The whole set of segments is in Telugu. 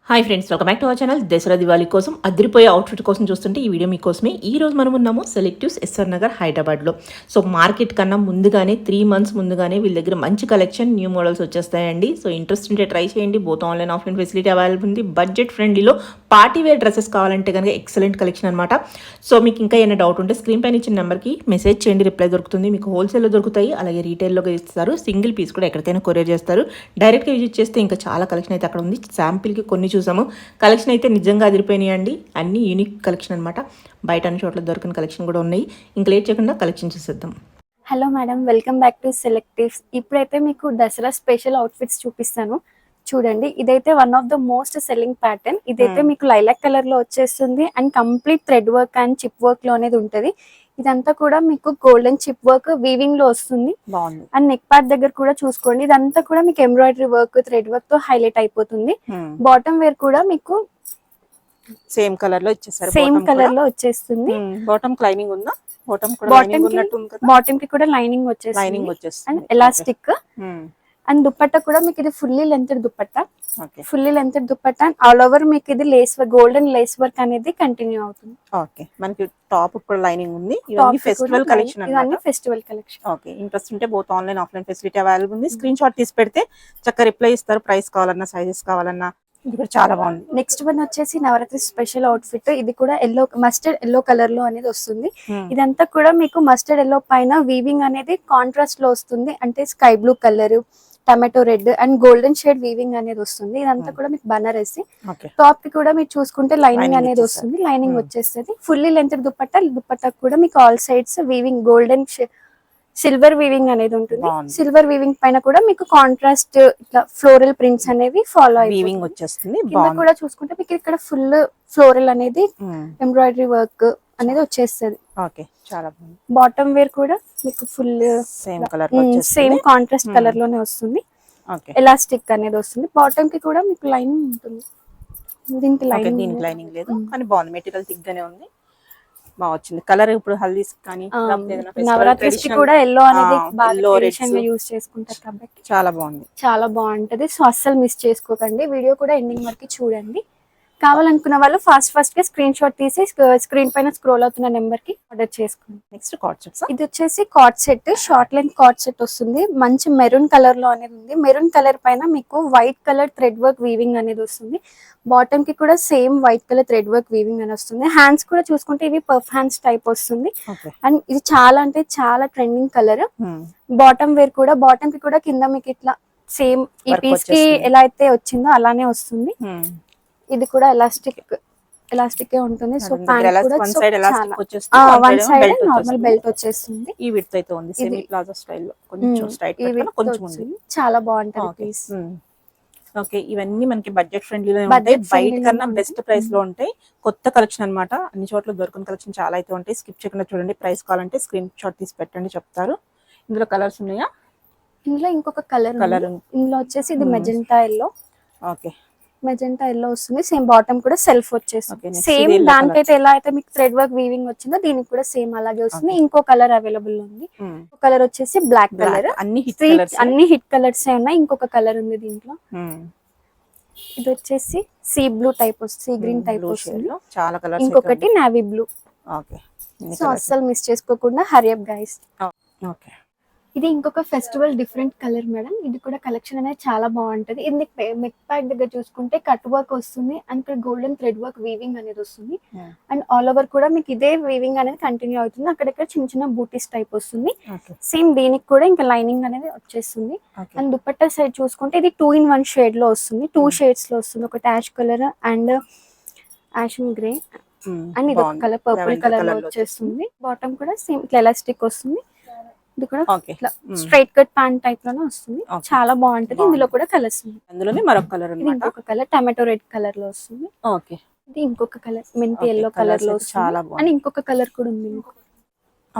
Hi friends, welcome back to our channel. Dasara Diwali కోసం అదిరిపోయే అవుట్ఫిట్ కోసం చూస్తుంటే ఈ వీడియో మీకోసమే. ఈ రోజు మనం ఉన్నాము సెలెక్టివ్స్ ఎస్ఆర్ నగర్ హైదరాబాద్లో. సో మార్కెట్ కన్నా ముందుగానే 3 months ముందుగానే వీళ్ళ దగ్గర మంచి కలెక్షన్, న్యూ మోడల్స్ వచ్చేస్తాయండి. సో ఇంట్రెస్ట్ ఉంటే ట్రై చేయండి. Both online offline facility available ఉంది. బడ్జెట్ ఫ్రెండ్లీలో పార్టీ వేర్ డ్రెస్సెస్ కావాలంటే కనుక ఎక్సలెంట్ కలెక్షన్ అనమాట. సో మీకు ఇంకా ఏమైనా డౌట్ ఉంటే స్క్రీన్ పైన ఇచ్చిన నెంబర్కి మెసేజ్ చేయండి, రిప్లై దొరుకుతుంది. మీకు హోల్సేల్లో దొరుకుతాయి, అలాగే రీటైల్లో ఇస్తారు. సింగిల్ పీస్ కూడా ఎక్కడికైనా కొరియర్ చేస్తారు. డైరెక్ట్గా విజిట్ చేస్తే ఇంకా చాలా కలెక్షన్ అయితే అక్కడ ఉంది. శాంపిల్కి కొన్ని చూసాము. కలెక్షన్ అయితే నిజంగా అదిరిపోయినాయండి. అన్ని యూనిక్ కలెక్షన్ అనమాట. బయట అన్ని చోట్ల దొరికిన కలెక్షన్ కూడా ఉన్నాయి. ఇంకా లేట్ చేయకుండా కలెక్షన్ చూసేద్దాం. Hello madam, welcome back to Selectives. ఇప్పుడైతే మీకు దసరా స్పెషల్ అవుట్ఫిట్స్ చూపిస్తాను. చూడండి, ఇదైతే one of the most selling pattern. ఇదైతే మీకు లైలాక్ కలర్ లో వచ్చేస్తుంది and complete thread work and chip work లో అనేది ఉంటది. ఇదంతా కూడా మీకు గోల్డెన్ చిప్ వర్క్ వీవింగ్ లో వస్తుంది. బాగుంది. అండ్ నెక్ పార్ట్ దగ్గర కూడా చూసుకోండి, ఇదంతా కూడా మీకు ఎంబ్రాయిడరీ వర్క్ థ్రెడ్ వర్క్ తో హైలైట్ అయిపోతుంది. బాటమ్ వేర్ కూడా మీకు సేమ్ కలర్ లో ఇచ్చేసారు. సేమ్ కలర్ లో వచ్చేస్తుంది. బాటమ్ లైనింగ్ ఉందా? బాటమ్ కి కూడా లైనింగ్ వచ్చేస్తుంది అండ్ ఎలాస్టిక్. అండ్ దుపట్టా కూడా మీకు ఇది fully length dupatta. Fully length dupatta and all over మీకు ఇది lace work, golden lace work అనేది కంటిన్యూ అవుతుంది. ఓకే, మనకి టాప్ కూడా లైనింగ్ ఉంది. ఇవన్నీ ఫెస్టివల్ కలెక్షన్ ఇవన్నీ ఫెస్టివల్ కలెక్షన్. ఓకే, ఇంట్రెస్ట్ ఉంటే both online offline facility available ఉంది. స్క్రీన్ షాట్ తీసి పెడితే చక్కగా రిప్లై ఇస్తారు. ప్రైస్ కావాలన్నా, సైజెస్ కావాలన్నా. ఇది కూడా చాలా బాగుంది. నెక్స్ట్ వన్ వచ్చేసి నవరాత్రి స్పెషల్ అవుట్ఫిట్. ఇది కూడా ఎల్లో, మస్టర్డ్ ఎల్లో కలర్ లో అనేది వస్తుంది. ఇదంతా కూడా మీకు మస్టర్డ్ ఎల్లో పైన వీవింగ్ అనేది కాంట్రాస్ట్ లో వస్తుంది. అంటే sky blue colour, tomato red and golden shade weaving అనేది వస్తుంది. ఇదంతా కూడా మీకు బనారసి. టాప్ కి కూడా మీరు చూసుకుంటే లైనింగ్ అనేది వస్తుంది. లైనింగ్ వచ్చేస్తుంది. ఫుల్లీ లెంత్ దుపట్టా కూడా మీకు all sides weaving golden silver weaving అనేది ఉంటుంది. సిల్వర్ వీవింగ్ పైన కూడా మీకు కాంట్రాస్ట్ ఇట్లా ఫ్లోరల్ ప్రింట్స్ అనేవి ఫాలో వీవింగ్ వచ్చేస్తుంది. కూడా చూసుకుంటే మీకు ఇక్కడ ఫుల్ ఫ్లోరల్ అనేది ఎంబ్రాయిడరీ వర్క్ అనేది వచ్చేస్తుంది. ఓకే, చాలా బాగుంది. బాటమ్ వేర్ కూడా మీకు full same colour, same contrast colour లోనే వస్తుంది. ఎలాస్టిక్ అనేది వస్తుంది. బాటమ్ కి కూడా మీకు లైనింగ్ ఉంటుంది. దీనికి లైనింగ్ లేదు కానీ బాగుంది. మెటీరియల్ థిక్ గానే ఉంది. బాగా వచ్చింది కలర్. ఇప్పుడు హల్దీస్ కానీ నవరాత్రికి కూడా ఎల్లో అనేది బాగా యూస్ చేసుకుంటారు కాబట్టి చాలా బాగుంది, చాలా బాగుంటది. సో అస్సలు మిస్ చేసుకోకండి. వీడియో కూడా ఎండింగ్ వరకు చూడండి. కావాలనుకున్న వాళ్ళు ఫాస్ట్ గా స్క్రీన్ షాట్ తీసి స్క్రీన్ పైన స్క్రోల్ అవుతున్న నెంబర్ కి ఆర్డర్ చేసుకోండి. Next card sets. ఇది వచ్చేసి card set, short length card set వస్తుంది. మంచి మెరూన్ కలర్ లో అనేది ఉంది. మెరూన్ కలర్ పైన మీకు white colour thread work weaving అనేది వస్తుంది. బాటమ్ కి కూడా same white colour thread work weaving అని వస్తుంది. హ్యాండ్స్ కూడా చూసుకుంటే ఇవి పఫ్ హ్యాండ్స్ టైప్ వస్తుంది. అండ్ ఇది చాలా అంటే చాలా ట్రెండింగ్ కలర్. బాటమ్ వేర్ కూడా, బాటమ్ కి కూడా కింద మీకు ఇట్లా సేమ్ ఈ పీస్ కి ఎలా అయితే వచ్చిందో అలానే వస్తుంది. ఇది కూడా ఎలాస్టిక్ ఉంటుంది. సో ప్యాంట్ కూడా వన్ సైడ్ నార్మల్ బెల్ట్ వచ్చేస్తుంది. ఈ విడ్త్ అయితే ఉంది. సెమీ ప్లాజో స్టైల్ లో కొంచెం స్ట్రైట్ పెట్టాలి, కొంచెం ఉంది. చాలా బాగుంటది పీస్. ఓకే, ఇవన్నీ మనకి బడ్జెట్ ఫ్రెండ్లీలో ఉంటాయి. బయట కన్నా బెస్ట్ ప్రైస్ లో ఉంటాయి. కొత్త కలెక్షన్ అన్నమాట. అన్ని చోట్ల దొరికిన కలెక్షన్ చాలా అయితే ఉంటాయి. స్కిప్ చేయకుండా చూడండి. ప్రైస్ కావాలంటే స్క్రీన్ షాట్ తీసి పెట్టండి, చెప్తారు. ఇందులో కలర్స్ ఉన్నాయా? ఇందులో ఇంకొక కలర్ ఇందులో వచ్చేసి ఇది magenta yellow. Okay, magenta yellow వస్తుంది. సేమ్ బాటమ్ కూడా సెల్ఫ్ వచ్చేస్తుంది. సేమ్ దానికైతే ఎలా అయితే మీకు థ్రెడ్ వర్క్ వీవింగ్ వచ్చిందో దీనికి కూడా సేమ్ అలాగే వస్తుంది. ఇంకో కలర్ అవైలబుల్ ఉంది. కలర్ వచ్చేసి బ్లాక్ కలర్. అన్ని హిట్ కలర్స్ ఉన్నాయి. ఇంకొక కలర్ ఉంది దీంట్లో. ఇది వచ్చేసి సీ బ్లూ టైప్ వస్తుంది, సీ గ్రీన్ టైప్ వస్తుంది. చాలా కలర్స్. ఇంకొకటి నావీ బ్లూ. ఓకే, సో అస్సలు మిస్ చేసుకోకుండా హరి అప్ గైస్. ఓకే, ఇది ఇంకొక ఫెస్టివల్ డిఫరెంట్ కలర్ మేడం. ఇది కూడా కలెక్షన్ అనేది చాలా బాగుంటది. ఇది నెక్ ప్యాక్ దగ్గర చూసుకుంటే కట్ వర్క్ వస్తుంది అండ్ ఇక్కడ గోల్డెన్ థ్రెడ్ వర్క్ వీవింగ్ అనేది వస్తుంది. అండ్ ఆల్ ఓవర్ కూడా మీకు ఇదే వీవింగ్ అనేది కంటిన్యూ అవుతుంది. అక్కడక్కడ చిన్న చిన్న బూటీస్ టైప్ వస్తుంది. సేమ్ దీనికి కూడా ఇంకా లైనింగ్ అనేది వచ్చేస్తుంది. అండ్ దుపట్టా సైడ్ చూసుకుంటే ఇది 2 in 1 షేడ్ లో వస్తుంది. 2 షేడ్స్ లో వస్తుంది. ఒకటి ash colour and ash grey and ఇది ఒక కలర్ పర్పుల్ కలర్ లో వచ్చేస్తుంది. బాటమ్ కూడా సేమ్ ఎలాస్టిక్ వస్తుంది. ఇది కూడా స్ట్రైట్ కట్ ప్యాంట్ టైప్ లోనే వస్తుంది. చాలా బాగుంటది. ఇందులో కూడా కలర్స్ ఉన్నాయి. అందులోనే మరొక కలర్ ఉంది. ఇంకొక కలర్ టమాటో రెడ్ కలర్ లో వస్తుంది. ఓకే, ఇది ఇంకొక కలర్ మెంతి ఎల్లో కలర్ లో వస్తుంది. అండ్ ఇంకొక కలర్ కూడా ఉంది.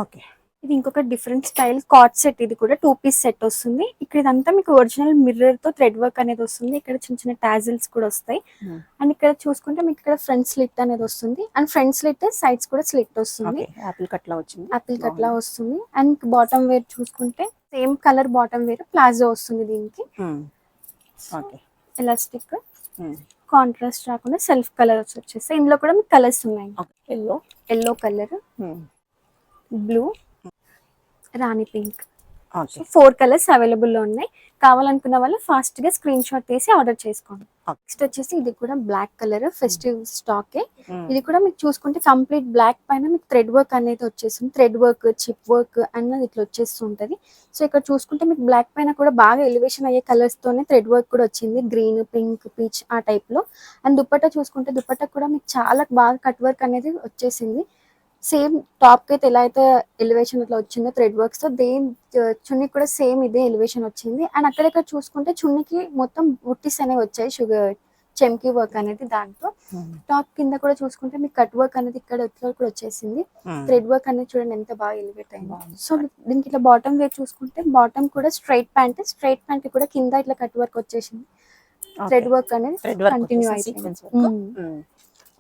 ఓకే, ఇది ఇంకొక డిఫరెంట్ స్టైల్ కార్డ్ సెట్. ఇది కూడా 2 piece సెట్ వస్తుంది. ఇక్కడ ఇదంతా మీకు ఒరిజినల్ మిర్రర్ తో థ్రెడ్ వర్క్ అనేది వస్తుంది. ఇక్కడ చిన్న చిన్న టాజిల్స్ కూడా వస్తాయి. అండ్ ఇక్కడ చూసుకుంటే మీకు ఇక్కడ ఫ్రంట్ స్లిట్ అనేది వస్తుంది. అండ్ ఫ్రంట్ స్లిట్ సైడ్స్ కూడా స్లిట్ వస్తుంది. ఆపిల్ కట్ లా వచ్చింది. ఆపిల్ కట్ లా వస్తుంది. అండ్ బాటమ్ వేర్ చూసుకుంటే same colour bottom wear palazzo వస్తుంది. దీనికి ఎలాస్టిక్ కాంట్రాస్ట్ రాకుండా సెల్ఫ్ కలర్స్ వచ్చేస్తాయి. ఇందులో కూడా మీకు కలర్స్ ఉన్నాయి. Yellow colour, blue, rani pink. Okay 4 colours available లో ఉన్నాయి. కావాలనుకున్న వాళ్ళు ఫాస్ట్ గా స్క్రీన్ షాట్ తీసి ఆర్డర్ చేసుకోండి. నెక్స్ట్ వచ్చేసి ఇది కూడా బ్లాక్ కలర్ ఫెస్టివ్ స్టాక్. ఇది కూడా మీకు చూసుకుంటే కంప్లీట్ బ్లాక్ పైన మీకు థ్రెడ్ వర్క్ అనేది వచ్చేస్తుంది. థ్రెడ్ వర్క్, చిప్ వర్క్ అన్నది ఇట్లా వచ్చేస్తుంటది. సో ఇక్కడ చూసుకుంటే మీకు బ్లాక్ పైన కూడా బాగా ఎలివేషన్ అయ్యే కలర్స్ తోనే థ్రెడ్ వర్క్ కూడా వచ్చింది. గ్రీన్, పింక్, పీచ్ ఆ టైప్ లో. అండ్ దుపట్టా చూసుకుంటే దుపట్టా కూడా మీకు చాలా బాగా కట్ వర్క్ అనేది వచ్చేసింది. సేమ్ టాప్ కి అయితే ఎలా అయితే ఎలివేషన్ ఇట్లా వచ్చిందో థ్రెడ్ వర్క్స్ తో చున్నీ కూడా సేమ్ ఇదే ఎలివేషన్ వచ్చింది. అండ్ అక్కడక్కడ చూసుకుంటే చున్నీకి మొత్తం బుట్టీస్ అనేవి వచ్చాయి, షుగర్ చెమ్కీ వర్క్ అనేది. దాంతో టాప్ కింద కూడా చూసుకుంటే మీకు కట్ వర్క్ అనేది ఇక్కడ కూడా వచ్చేసింది. థ్రెడ్ వర్క్ అనేది చూడండి ఎంత బాగా ఎలివేట్ అయింది. సో దీనికి ఇట్లా బాటమ్ వేర్ చూసుకుంటే బాటమ్ కూడా స్ట్రైట్ ప్యాంట్ కూడా కింద ఇట్లా కట్ వర్క్ వచ్చేసింది. థ్రెడ్ వర్క్ అనేది కంటిన్యూ అయిపోయింది.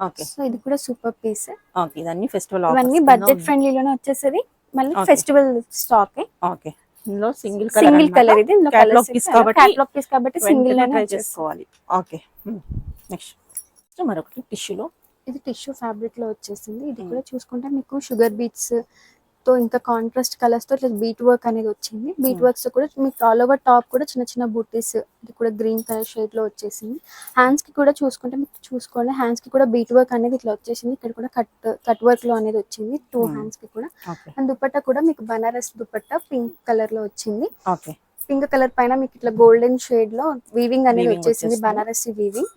ఓకే సో ఇది కూడా సూపర్ పీస్. ఓకే ఇదన్నీ ఫెస్టివల్ ఇవన్నీ బడ్జెట్ ఫ్రెండ్లీలోనే వచ్చేసరి. మళ్ళీ ఫెస్టివల్ స్టాక్. ఓకే ఇందులో సింగిల్ కలర్ ఇది. ఇందులో క్యాటలాగ్ పీస్ కాబట్టి సింగిల్ ట్రై చేసుకోవాలి. ఓకే నెక్స్ట్ మరొకటి టిష్యూలో. ఇది టిష్యూ ఫ్యాబ్రిక్ లో వచ్చేసింది. ఇది కూడా చూసుకుంటే మీకు షుగర్ బీట్స్ తో ఇంకా కాంట్రాస్ట్ కలర్స్ తో ఇట్లా బీట్ వర్క్ అనేది వచ్చింది. బీట్ వర్క్స్ కూడా మీకు ఆల్ ఓవర్ టాప్ కూడా చిన్న చిన్న బూటీస్. ఇది కూడా గ్రీన్ కలర్ షేడ్ లో వచ్చేసింది. హ్యాండ్స్ కి కూడా చూసుకుంటే మీకు చూసుకోండి, హ్యాండ్స్ కి కూడా బీట్ వర్క్ అనేది ఇట్లా వచ్చేసింది. ఇక్కడ కూడా కట్ వర్క్ లో అనేది వచ్చింది 2 హ్యాండ్స్ కి కూడా. అండ్ దుపట్టా కూడా మీకు బనారస్ దుపట్టా పింక్ కలర్ లో వచ్చింది. పింక్ కలర్ పైన మీకు ఇట్లా గోల్డెన్ షేడ్ లో వీవింగ్ అనేది వచ్చేసింది, బనారసి వీవింగ్.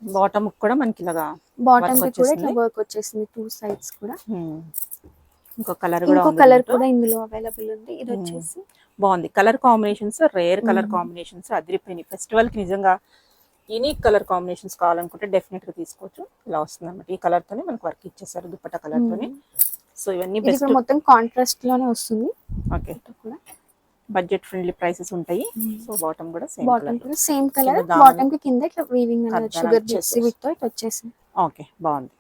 బాటమ్ కూడా మనకి ఇలాగా బాటమ్ కి కూడా ఇట్లా వర్క్ వచ్చేసింది 2 సైడ్స్ కూడా. ఇంకో కలర్ కూడా ఇందులో అవైలబుల్ ఉంది. ఇది వచ్చేసి బాగుంది. Colour combinations rare colour combinations అదిరిపోయినాయి. ఫెస్టివల్ కి నిజంగా యూనిక్ కలర్ కాంబినేషన్స్ కావాలనుకుంటే డెఫినెట్ గా తీసుకోవచ్చు. ఇలా వస్తుంది అన్నమాట. ఈ కలర్ తోనే మనకి వర్క్ ఇచ్చేసారు దుపట్టా కలర్ తోనే. సో ఇవన్నీ బెస్ట్. మొత్తం కాంట్రాస్ట్ లోనే వస్తుంది. ఓకే బడ్జెట్ ఫ్రెండ్లీ ప్రైసెస్ ఉంటాయి. సో బాటమ్ కూడా సేమ్ కలర్. బాటమ్ కి కింద ఇట్లా వీవింగ్ అనేది షుగర్ బీట్స్ తో ఇట్లా వచ్చేసింది. ఓకే బాగుంది.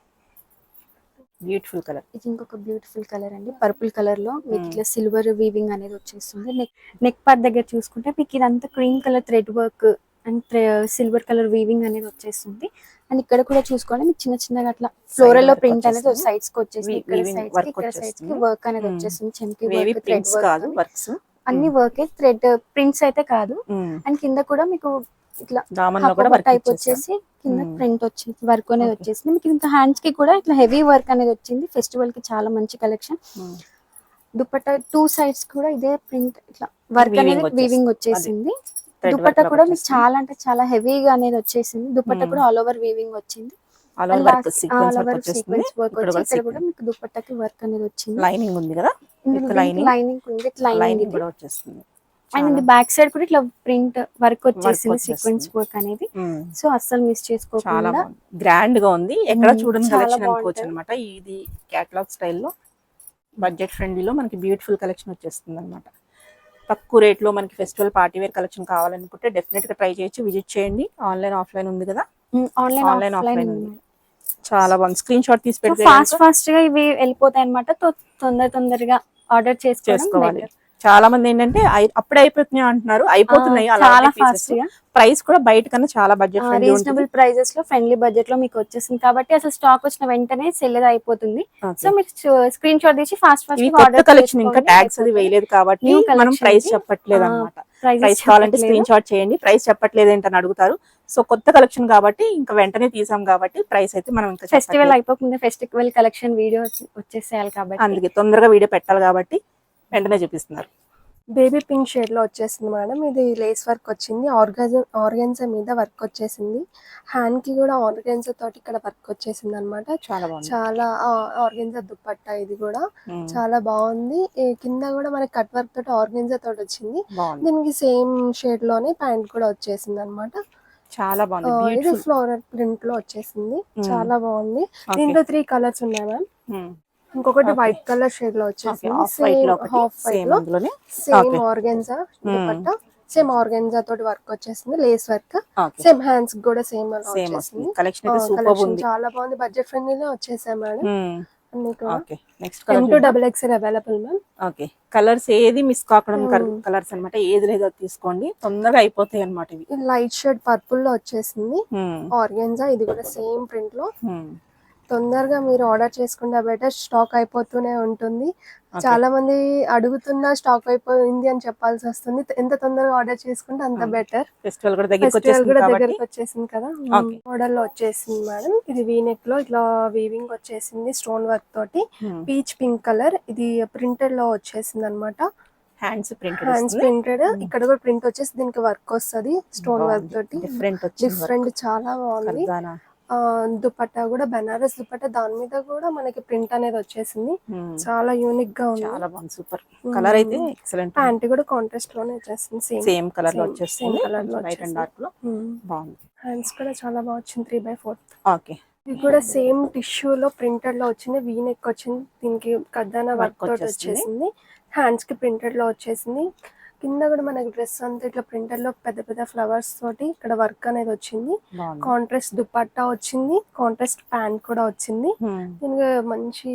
Beautiful colour. ఇది ఇంకొక బ్యూటిఫుల్ కలర్ అండి. పర్పుల్ కలర్ లో మీకు ఇట్లా సిల్వర్ వీవింగ్ అనేది వచ్చేస్తుంది. నెక్ పార్ట్ దగ్గర చూసుకుంటే మీకు ఇదంతా cream colour thread work and silver colour weaving అనేది వచ్చేస్తుంది. అండ్ ఇక్కడ కూడా చూసుకోండి మీకు చిన్న చిన్నగా అట్లా ఫ్లోరల్ లో ప్రింట్ అనేది సైడ్స్ కి వచ్చేసింది. ఇక్కడ సైడ్స్ కి వర్క్ అనేది వచ్చేసింది. చెంకి వర్క్, థ్రెడ్ వర్క్ అన్ని వర్క్. థ్రెడ్ ప్రింట్స్ అయితే కాదు. అండ్ కింద కూడా మీకు ఇట్లా టైప్ వచ్చేసి కింద ప్రింట్ వచ్చింది, వర్క్ అనేది వచ్చేసింది. మీకు ఇంకా హ్యాండ్స్ కి కూడా ఇట్లా హెవీ వర్క్ అనేది వచ్చింది. ఫెస్టివల్ కి చాలా మంచి కలెక్షన్. దుపట్టా 2 సైడ్స్ కూడా ఇదే ప్రింట్ ఇట్లా వర్క్ అనేది వీవింగ్ వచ్చేసింది. దుపట్టా కూడా మీకు చాలా అంటే చాలా హెవీగా అనేది వచ్చేసింది. దుపట్టా కూడా ఆల్ ఓవర్ వీవింగ్ వచ్చింది. ఆల్ ఓవర్ సీక్వెన్స్ వర్క్ వచ్చి ఇక్కడ కూడా మీకు దుపట్టాకి వర్క్ అనేది వచ్చింది. లైనింగ్ ఉంది కదా, లైనింగ్ ఉంది. లైనింగ్ కూడా వచ్చేస్తుంది. అండ్ బ్యాక్ సైడ్ కూడా ఇట్లా ప్రింట్ వర్క్ వచ్చేసింది, సీక్వెన్స్ వర్క్ అనేది. సో అస్సలు మిస్ చేసుకోకుండా గ్రాండ్ గా ఉంది. ఎక్కడ చూడని కలెక్షన్ అనుకోవచ్చు అనమాట. ఇది కేటలాగ్ స్టైల్లో బడ్జెట్ ఫ్రెండ్లీలో మనకి బ్యూటిఫుల్ కలెక్షన్ వచ్చేస్తుంది అనమాట. తక్కువ రేట్లో మనకి ఫెస్టివల్ పార్టీ వేర్ కలెక్షన్ కావాలనుకుంటే డెఫినెట్ గా ట్రై చేయొచ్చు. విజిట్ చేయండి. ఆన్లైన్ ఆఫ్లైన్ ఉంది కదా. ఆన్లైన్ ఆఫ్లైన్ ఉంది. చాలా బాగుంది. స్క్రీన్ షాట్ తీసి పెడితే ఫాస్ట్ గా ఇవి వెళ్ళిపోతాయి అనమాట. తొందరగా ఆర్డర్ చేసుకోవాలి. చాలా మంది ఏంటంటే అప్పుడే అయిపోతున్నాయి అంటున్నారు. అయిపోతున్నాయి చాలా ఫాస్ట్ గా. ప్రైస్ కూడా బయట కన్నా చాలా బడ్జెట్ రీజనబుల్ ప్రైజెస్ లో ఫ్రెండ్లీ బడ్జెట్ లో మీకు వచ్చేసింది. కాబట్టి అసలు స్టాక్ వచ్చిన వెంటనే సెల్ అయిపోతుంది. సో మీరు స్క్రీన్ షాట్ తీసి ఫాస్ట్ ఆర్డర్ కలెక్షన్ ఇంకా ట్యాగ్స్ అది వేయలేదు కాబట్టి మనం ప్రైస్ చెప్పట్లేదు అనమాట. ప్రైస్ కావాలంటే స్క్రీన్ షాట్ చేయండి. ప్రైస్ చెప్పట్లేదు ఏంటని అడుగుతారు. సో కొత్త కలెక్షన్ కాబట్టి ఇంకా వెంటనే తీసాం కాబట్టి ప్రైస్ అయితే మనం ఇంకా ఫెస్టివల్ అయిపోకుండా ఫెస్టివల్ కలెక్షన్ వీడియో వచ్చేసేయాలి కాబట్టి అందుకే తొందరగా వీడియో పెట్టాలి కాబట్టి వెంటనే చూపిస్తున్నారు. బేబీ పింక్ షేడ్ లో వచ్చేసింది మేడం. ఇది లేస్ వర్క్ వచ్చింది. ఆర్గెన్జా మీద వర్క్ వచ్చేసింది. హ్యాండ్ కి కూడా ఆర్గెన్జా తోటి ఇక్కడ వర్క్ వచ్చేసింది అనమాట. చాలా ఆర్గెన్జా దుపట్టా. ఇది కూడా చాలా బాగుంది. కింద కూడా మనకి కట్ వర్క్ తోటి ఆర్గెన్జా తోటి వచ్చింది. దీనికి సేమ్ షేడ్ లోనే ప్యాంట్ కూడా వచ్చేసింది అనమాట. చాలా బాగుంది. ఇది ఫ్లోరల్ ప్రింట్ లో వచ్చేసింది. చాలా బాగుంది. దీంట్లో 3 కలర్స్ ఉన్నాయి మ్యామ్. ఇంకొకటి వైట్ కలర్ షేడ్ లో వచ్చేసింది. హాఫ్ వైట్ లో same organza dupatta. Same organza తోటి వర్క్ వచ్చేసింది. Lace work. సేమ్ హ్యాండ్స్ కూడా సేమ్ వచ్చేసింది. కలెక్షన్ చాలా బాగుంది. బడ్జెట్ ఫ్రెండ్లీలో వచ్చేసాయి మేడం. అన్ని కూడా okay next colour M2XXL available ma'am. Okay colours ఏది మిస్ కాకుండా కలర్స్ అన్నమాట, ఏది లేదో తీసుకోండి, తొందరగా అయిపోతాయి అన్నమాట ఇవి. లైట్ షేడ్ పర్పుల్ లో వచ్చేసింది ఆర్గెన్జా, ఇది కూడా సేమ్ ప్రింట్ లో. తొందరగా మీరు ఆర్డర్ చేసుకుంటే బెటర్, స్టాక్ అయిపోతూనే ఉంటుంది. చాలా మంది అడుగుతున్నా స్టాక్ అయిపోయింది అని చెప్పాల్సి వస్తుంది. ఎంత తొందరగా ఆర్డర్ చేసుకుంటే అంత బెటర్. ఫెస్టివల్ కూడా దగ్గరికి వచ్చేసింది కదా. మోడల్ లో వచ్చేసింది మేడం. ఇది వీనెక్ లో ఇట్లా వీవింగ్ వచ్చేసింది స్టోన్ వర్క్ తోటి. పీచ్ పింక్ కలర్, ఇది ప్రింటెడ్ లో వచ్చేసింది అనమాట. హ్యాండ్స్ ప్రింటెడ్, ఇక్కడ కూడా ప్రింట్ వచ్చేసి దీనికి వర్క్ వస్తుంది స్టోన్ వర్క్ తోటి. డిఫరెంట్ చాలా బాగుంది. దుపట్టా కూడా బెనారస్ దుపట్టా, దాని మీద కూడా మనకి ప్రింట్ అనేది వచ్చేసింది. చాలా యూనిక్ గా ఉంది. చాలా బాగుంది, సూపర్ కలర్ అయితే ఎక్సలెంట్. ప్యాంట్ కూడా కాంట్రాస్ట్ లోనే వచ్చేసింది, సేమ్ కలర్ లో వచ్చేస్తుంది, వైట్ అండ్ డార్క్ లో బాగుంది. హ్యాండ్స్ కూడా చాలా బాగా వచ్చింది 3/4. ఓకే ఇది కూడా సేమ్ టిష్యూ లో ప్రింటెడ్ లో వచ్చింది, వీ నెక్ వచ్చింది, దీనికి కద్దాన వర్క్ తోటి వచ్చేసింది. హ్యాండ్స్ కి ప్రింటెడ్ లో వచ్చేసింది. కింద కూడా మనకి డ్రెస్ అంతా ఇట్లా ప్రింటెడ్ లో పెద్ద పెద్ద ఫ్లవర్స్ తోటి ఇక్కడ వర్క్ అనేది వచ్చింది. కాంట్రాస్ట్ దుపట్టా వచ్చింది, కాంట్రాస్ట్ ప్యాంట్ కూడా వచ్చింది. దీనికి మంచి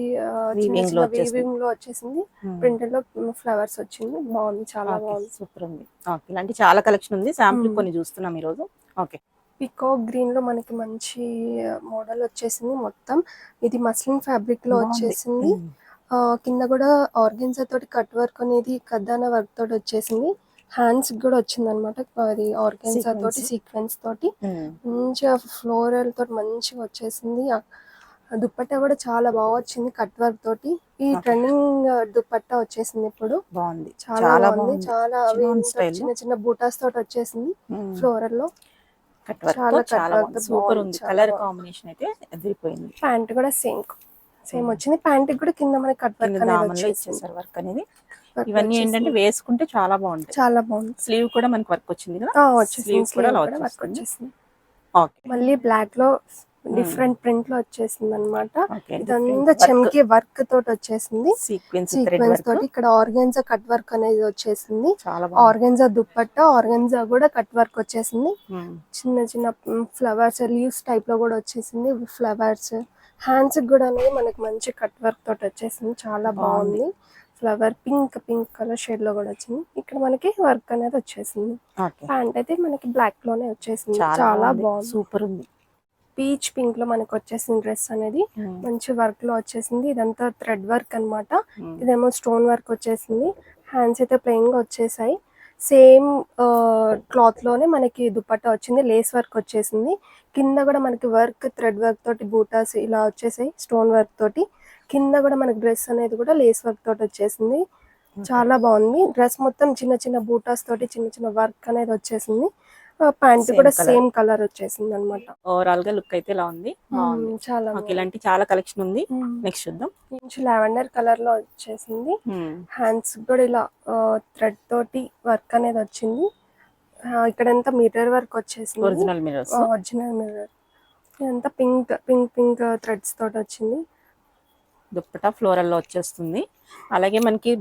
వీవింగ్ లో వచ్చేసింది, ప్రింటెడ్ లో ఫ్లవర్స్ వచ్చింది. బాగుంది, చాలా బాగుంది, సూపర్ ఉంది. ఇలాంటి చాలా కలెక్షన్ ఉంది, శాంపుల్ కొన్ని చూస్తున్నాం ఈ రోజు. ఓకే పికాక్ గ్రీన్ లో మనకి మంచి మోడల్ వచ్చేసింది. మొత్తం ఇది మస్లిన్ ఫ్యాబ్రిక్ లో వచ్చేసింది. కింద కూడా ఆర్గెన్జా తోటి కట్ వర్క్ అనేది కద్దాన వర్క్ తోటి వచ్చేసింది. హ్యాండ్స్ కూడా వచ్చింది అనమాట, అది ఆర్గెన్జా తోటి సీక్వెన్స్ తోటి మంచిగా ఫ్లోరల్ తోటి మంచిగా వచ్చేసింది. దుపట్టా కూడా చాలా బాగా వచ్చింది కట్ వర్క్ తోటి. ఈ ట్రెండింగ్ దుపట్టా వచ్చేసింది ఇప్పుడు, బాగుంది, చాలా బాగుంది. చాలా చిన్న చిన్న బూటాస్ తోటి వచ్చేసింది ఫ్లోరల్ లో. చాలా సూపర్ ఉంది, కలర్ కాంబినేషన్ అయితే అదిరిపోయింది. ప్యాంట్ కూడా సేమ్ వచ్చింది. ప్యాంట్ కూడా కింద మనకి కట్ వర్క్ ఇచ్చేసారు, వర్క్ అనేది. ఇవన్నీ ఏంటంటే వేసుకుంటే చాలా బాగుంది, చాలా బాగుంది. స్లీవ్ కూడా మనకి వర్క్ వచ్చింది కదా, స్లీవ్ కూడా వర్క్ వచ్చేసింది. మళ్ళీ బ్లాక్ లో డిఫరెంట్ ప్రింట్ లో వచ్చేసింది అనమాట. ఇదంతా చెమ్కి వర్క్ తోటి వచ్చేసింది, సీక్వెన్స్ తోటి. ఇక్కడ ఆర్గెన్జా కట్ వర్క్ అనేది వచ్చేసింది. ఆర్గెన్జా దుపట్టా, ఆర్గెన్జా కూడా కట్ వర్క్ వచ్చేసింది. చిన్న చిన్న ఫ్లవర్స్ లీవ్స్ టైప్ లో కూడా వచ్చేసింది ఫ్లవర్స్. హ్యాండ్స్ కూడా అనేది మనకి మంచి కట్ వర్క్ తోటి వచ్చేసింది, చాలా బాగుంది. ఫ్లవర్ పింక్ కలర్ షేడ్ లో కూడా వచ్చింది. ఇక్కడ మనకి వర్క్ అనేది వచ్చేసింది. ప్యాంట్ అయితే మనకి బ్లాక్ లోనే వచ్చేసింది, చాలా బాగుంది, సూపర్ ఉంది. పీచ్ పింక్ లో మనకి వచ్చేసింది డ్రెస్ అనేది. మంచి వర్క్ లో వచ్చేసింది. ఇదంతా థ్రెడ్ వర్క్ అన్నమాట. ఇదేమో స్టోన్ వర్క్ వచ్చేసింది. హ్యాండ్స్ అయితే ప్లెయిన్ గా వచ్చేసాయి. సేమ్ క్లాత్ లోనే మనకి దుపట్టా వచ్చింది, లేస్ వర్క్ వచ్చేసింది. కింద కూడా మనకి వర్క్ థ్రెడ్ వర్క్ తోటి బూటాస్ ఇలా వచ్చేసాయి స్టోన్ వర్క్ తోటి. కింద కూడా మనకి డ్రెస్ అనేది కూడా లేస్ వర్క్ తోటి వచ్చేసింది, చాలా బాగుంది. డ్రెస్ మొత్తం చిన్న చిన్న బూటాస్ తోటి చిన్న చిన్న వర్క్ అనేది వచ్చేసింది. ప్యాంట్ కూడా సేమ్ కలర్ వచ్చేసింది అనమాట. ఓవరాల్ గా లుక్ అయితే ఇలా ఉంది, చాలా ఇలాంటి చాలా కలెక్షన్ ఉంది. నెక్స్ట్ చూద్దాం. మంచి లావెండర్ కలర్ లో వచ్చేసింది. హ్యాండ్స్ కూడా ఇలా థ్రెడ్ తోటి వర్క్ అనేది వచ్చింది. ఇక్కడంతా మిర్రర్ వర్క్ వచ్చేసింది, ఒరిజినల్ మిర్రర్. ఇదంతా పింక్ థ్రెడ్స్ తోటి వచ్చింది. దుప్పటా ఫ్లోరల్ లో వచ్చేస్తుంది. అలాగే మనకి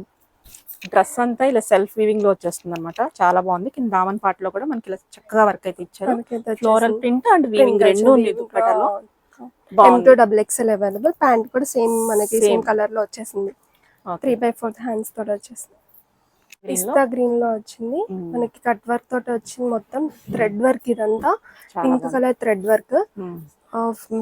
డ్రెస్ అంతా ఇలా సెల్ఫ్ వీవింగ్ లో వచ్చేస్తుంది అనమాట, చాలా బాగుంది. కింద దామన్ పార్ట్ లో కూడా మనకి ఇలా చక్కగా వర్క్ అయితే ఇచ్చారు. ఫ్లోరల్ ప్రింట్ అండ్ వీవింగ్ రెండు ఉంది దుప్పటాలో. M2XXL available. ప్యాంట్ కూడా సేమ్ మనకి సేమ్ కలర్ లో వచ్చేసింది. 3/4 హ్యాండ్స్ తోటి వచ్చేసింది. పిస్తా గ్రీన్ లో వచ్చింది. మనకి కట్ వర్క్ తోటి వచ్చింది. మొత్తం థ్రెడ్ వర్క్, ఇదంతా pink colour thread work.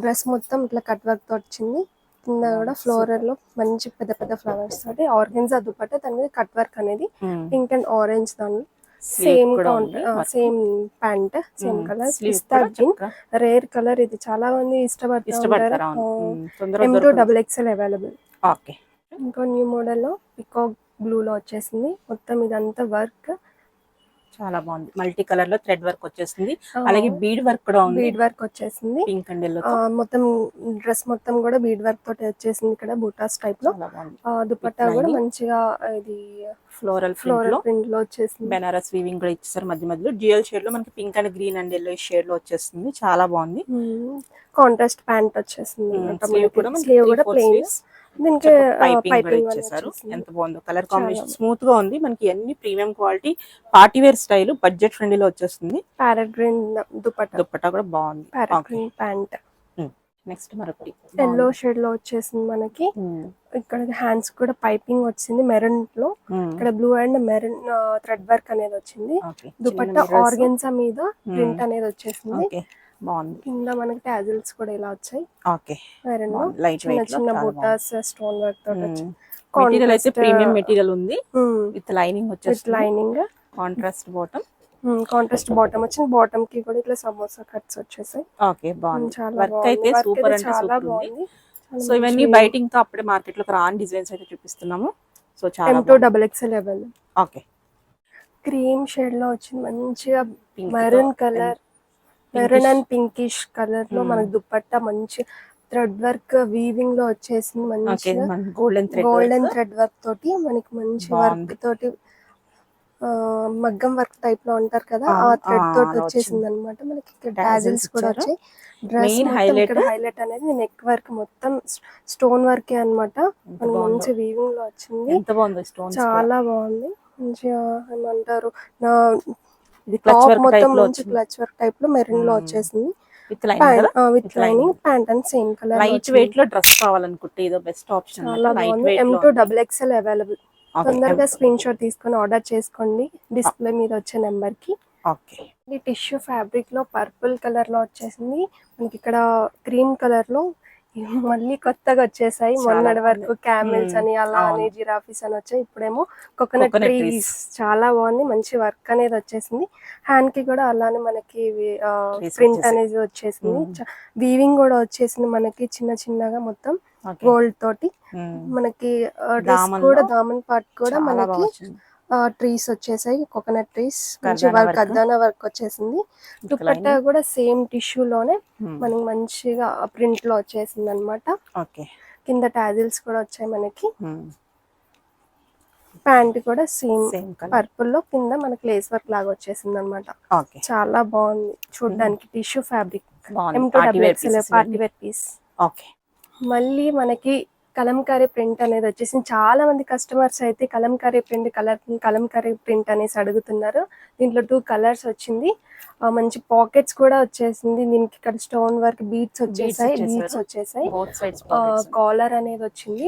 Dress మొత్తం ఇట్లా కట్ వర్క్ తోటి వచ్చింది. కింద కూడా ఫ్లోరల్ లో మంచి పెద్ద పెద్ద ఫ్లవర్స్ తోటి ఆర్గెన్జా దుపట్టా, దాని మీద కట్ వర్క్ అనేది పింక్ అండ్ ఆరెంజ్. దాని సేమ్ ప్యాంట్ సేమ్ కలర్. పిస్తా గ్రీన్ రేర్ కలర్, ఇది చాలా మంది ఇష్టపడతారు. M2XXL available. ఇంకో న్యూ మోడల్ లో పికాక్ బ్లూ లో వచ్చేసింది. మొత్తం ఇదంతా వర్క్ చాలా బాగుంది, మల్టీ కలర్ లో థ్రెడ్ వర్క్ వచ్చేసింది. అలాగే బీడ్ వర్క్ కూడా ఉంది, బీడ్ వర్క్ వచ్చేసింది. పింక్ అండ్ ఎల్లో మొత్తం డ్రెస్ మొత్తం కూడా బీడ్ వర్క్ తోటి వచ్చేసింది. ఇక్కడ బూటాస్ టైప్ లో. దుపట్టా కూడా మంచిగా ఇది ఫ్లోరల్ ప్రింట్ లో వచ్చేసింది. బెనారస్ వీవింగ్ కూడా ఇచ్చేసారు మధ్య మధ్యలో. డ్యూయల్ షేడ్ లో మనకి pink and green and yellow shade లో వచ్చేస్తుంది, చాలా బాగుంది. కాంట్రాస్ట్ ప్యాంట్ వచ్చేసింది. స్లీవ్ కూడా ప్లెయిన్, దీనికి పైపింగ్ ఇచ్చేసారు. ఎంత బాగుందో కలర్ కాంబినేషన్, స్మూత్ గా ఉంది. మనకి అన్ని premium quality party wear style budget friendly లో వచ్చేస్తుంది. ప్యారెట్ గ్రీన్ దుపట్టా కూడా బాగుంది. Parrot green pant. నెక్స్ట్ మరొకటి ఎల్లో షేడ్ లో వచ్చేసింది మనకి. ఇక్కడ హ్యాండ్స్ కూడా పైపింగ్ వచ్చింది మెరూన్ లో. ఇక్కడ blue and maroon thread work అనేది వచ్చింది. దుపట్టా ఆర్గెన్సా మీద ప్రింట్ అనేది వచ్చేసింది. బాగుంది. కింద మనకి టాజిల్స్ కూడా ఇలా వచ్చాయి. ఓకే, మెరూన్ లో లైట్ చిన్న వెయిట్ చిన్న బూటాస్ స్టోన్ వర్క్ తోటి వచ్చి మెటీరియల్ అయితే ప్రీమియం మెటీరియల్ ఉంది. విత్ లైనింగ్ వచ్చేస్తుంది. Lining contrast bottom. Contrast bottom వచ్చింది. బాటమ్ కి కూడా ఇట్లా సమోసా కట్స్ వచ్చేసాయి. ఓకే, బాగుంది. చాలా వర్క్ అయితే బాగుంది. సూపర్ అంటే చాలా సూపర్ ఉంది. బాగుంది. సో ఇవన్నీ బయట ఇంకా అప్పుడే మార్కెట్ లో రాని డిజైన్స్ అయితే చూపిస్తున్నాము. సో చాలా M2XXL available. Okay, cream shade లో వచ్చింది మంచిగా maroon colour, maroon and pinkish colour లో మనకి దుపట్టా మంచి థ్రెడ్ వర్క్ వీవింగ్ లో వచ్చేసింది. మంచిగా గోల్డెన్ థ్రెడ్ వర్క్ తోటి మనకి మంచి వర్క్ తోటి మగ్గం వర్క్ టైప్ లో ఉంటారు కదా, ఆ థ్రెడ్ తోటి వచ్చేసింది అనమాట. మనకి ఇక్కడ టాజిల్స్ కూడా వచ్చాయి. డ్రెస్ హైలైట్ అనేది నెక్ వర్క్ మొత్తం స్టోన్ వర్కే అనమాట. మనకి మంచి వీవింగ్ లో వచ్చింది. చాలా బాగుంది. మంచిగా ఏమంటారు టాప్ మొత్తం మంచి క్లచ్ వర్క్ టైప్ లో మెరూన్ లో వచ్చేసింది. With lining pant and same colour. Light weight లో డ్రెస్ కావాలనుకుంటే ఇదో బెస్ట్ ఆప్షన్. చాలా బాగుంది. M2XXL available. తొందరగా స్క్రీన్ షాట్ తీసుకొని ఆర్డర్ చేసుకోండి డిస్ప్లే మీద వచ్చే నెంబర్ కి. ఓకే, ఇది టిష్యూ ఫ్యాబ్రిక్ లో పర్పుల్ కలర్ లో వచ్చేసింది. మనకి ఇక్కడ క్రీమ్ కలర్ లో మళ్ళీ కొత్తగా వచ్చేసాయి. మొన్నటి వరకు క్యామెల్స్ అని అలా అని జిరాఫీస్ అని వచ్చాయి. ఇప్పుడేమో కోకోనట్ ట్రీస్. చాలా బాగుంది. మంచి వర్క్ అనేది వచ్చేసింది. హ్యాండ్ కి కూడా అలానే మనకి ప్రింట్ అనేది వచ్చేసింది. వీవింగ్ కూడా వచ్చేసింది మనకి చిన్న చిన్నగా మొత్తం గోల్డ్ తోటి. మనకి డ్రెస్ కూడా దామన్ పార్ట్ కూడా మనకి ట్రీస్ వచ్చేసాయి. కోకోనట్ ట్రీస్ మంచి వర్క్ అద్దాన వర్క్ వచ్చేసింది. దుపట్టా కూడా సేమ్ టిష్యూ లోనే మనకి మంచిగా ప్రింట్ లో వచ్చేసింది అనమాట. కింద టాజిల్స్ కూడా వచ్చాయి మనకి. ప్యాంట్ కూడా సేమ్ పర్పుల్ లో కింద మనకి లేస్ వర్క్ లాగా వచ్చేసింది అనమాట. చాలా బాగుంది చూడడానికి. Tissue fabric M2XXL party wear piece. మళ్ళీ మనకి కలంకారీ ప్రింట్ అనేది వచ్చేసింది. చాలా మంది కస్టమర్స్ అయితే కలంకారీ ప్రింట్ అనేసి అడుగుతున్నారు. దీంట్లో 2 కలర్స్ వచ్చింది. మంచి పాకెట్స్ కూడా వచ్చేసింది. దీనికి ఇక్కడ స్టోన్ వర్క్ బీడ్స్ వచ్చేసాయి. కాలర్ అనేది వచ్చింది.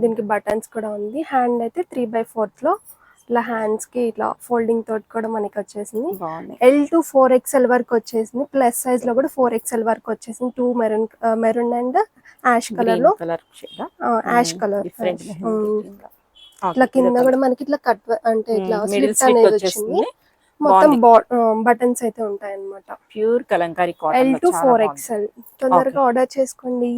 దీనికి బటన్స్ కూడా ఉంది. హ్యాండ్ అయితే 3/4 లో ఇట్లా హ్యాండ్స్ కి ఇట్లా ఫోల్డింగ్ తోటి కూడా మనకి వచ్చేసింది. L2 4XL వరకు వచ్చేసింది. ప్లస్ సైజ్ లో కూడా 4XL వరకు వచ్చేసింది. 2 మెరూన్ అండ్ యాష్ కలర్ లో యాష్ కలర్. ఇట్లా కింద కూడా మనకి ఇట్లా కట్ అంటే ఇట్లా స్లిట్ అనేది వచ్చింది. మొత్తం బటన్స్ అయితే ఉంటాయి అన్నమాట. Pure Kalamkari L2 4XL. తొందరగా ఆర్డర్ చేసుకోండి.